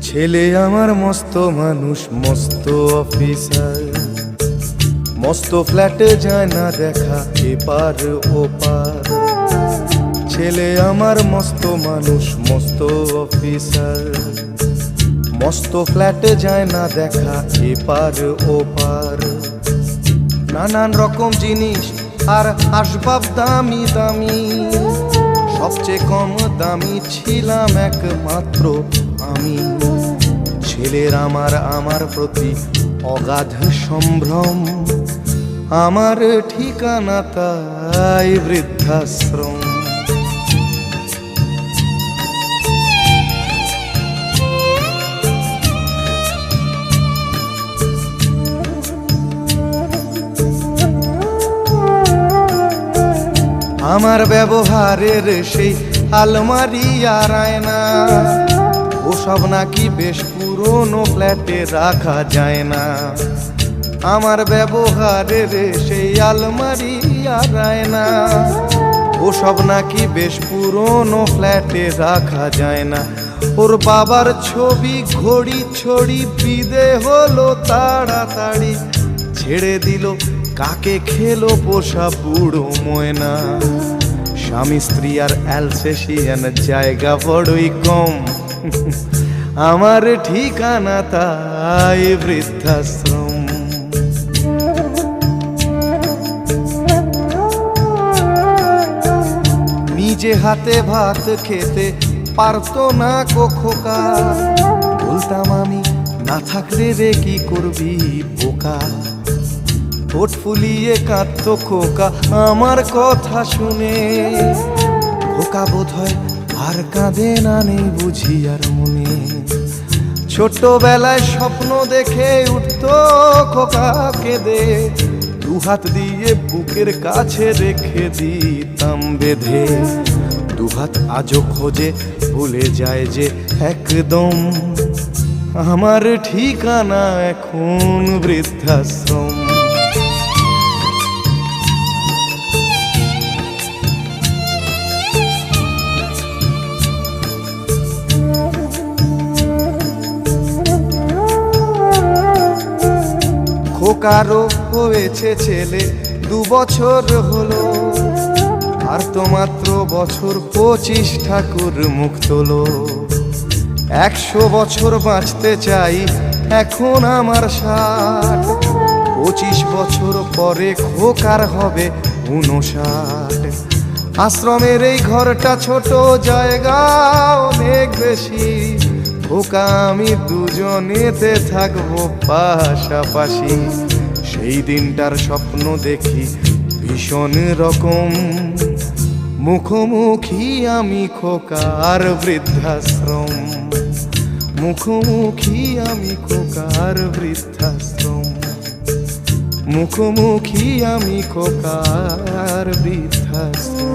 ছেলে আমার মস্ত মানুষ, মস্ত অফিসার, মস্ত ফ্ল্যাটে যায় না দেখা এপার ওপার। ছেলে আমার মস্ত মানুষ, মস্ত অফিসার, মস্ত ফ্ল্যাটে যায় না দেখা এপার ওপার। নানান রকম জিনিস আর আসবাব দামি দামি, সবচেয়ে কম দামি ছিলাম একমাত্র আমি। ছেলের আমার প্রতি অগাধ সম্ভ্রম, আমার ঠিকানা তাই বৃদ্ধাশ্রম। আমার ব্যবহারের সেই আলমারি আর আয়না, ওসব নাকি বেশ পুরনো ফ্ল্যাটে রাখা যায় না। আমার ব্যবহারের সেই আলমারি আর আয়না, ওসব নাকি বেশ পুরনো ফ্ল্যাটে রাখা যায় না। ওর বাবার ছবি ঘড়ি ছড়ি বিদে হলো তাড়াতাড়ি, ছেড়ে দিল কাকে খেলো পোষা বুড়ো ময়না। স্বামী স্ত্রী আর অ্যালসেশিয়ান জায়গা বড়ই কম, আমার ঠিকানা তাই বৃদ্ধাশ্রম। নিজে হাতে ভাত খেতে পারতো না খোকা, বলতাম আমি না থাকলে রে কি করবি বোকা। ঠোঁট ফুলিয়ে কাঁদতো খোকা আমার কথা শুনে, খোকা বোধ হয় আর কাঁদে না, নেই বুঝি আর মনে। ছোটবেলায় স্বপ্ন দেখে উঠতো খোকা কেঁদে, দুহাত দিয়ে বুকের কাছে রেখে দিতাম বেঁধে। দুহাত আজও খোঁজে ভুলে যায় যে একদম, আমার ঠিকানা এখন বৃদ্ধাশ্রম। খোকারও হয়েছে ছেলে 2 বছর হলো, আর তো মাত্র বছর 25 ঠাকুর মুখ তোলো। 100 বছর বাঁচতে চাই এখন আমার 60, 25 বছর পরে খোকার হবে 59। আশ্রমের এই ঘরটা ছোট, জায়গা অনেক বেশি, খোকা আমি দুজনেতে থাকবো পাশাপাশি। সেই দিনটার স্বপ্ন দেখি ভীষণ রকম, মুখোমুখি আমি খোকার বৃদ্ধাশ্রম। মুখোমুখি আমি খোকার বৃদ্ধাশ্রম, মুখোমুখি আমি খোকার বৃদ্ধাশ্রম।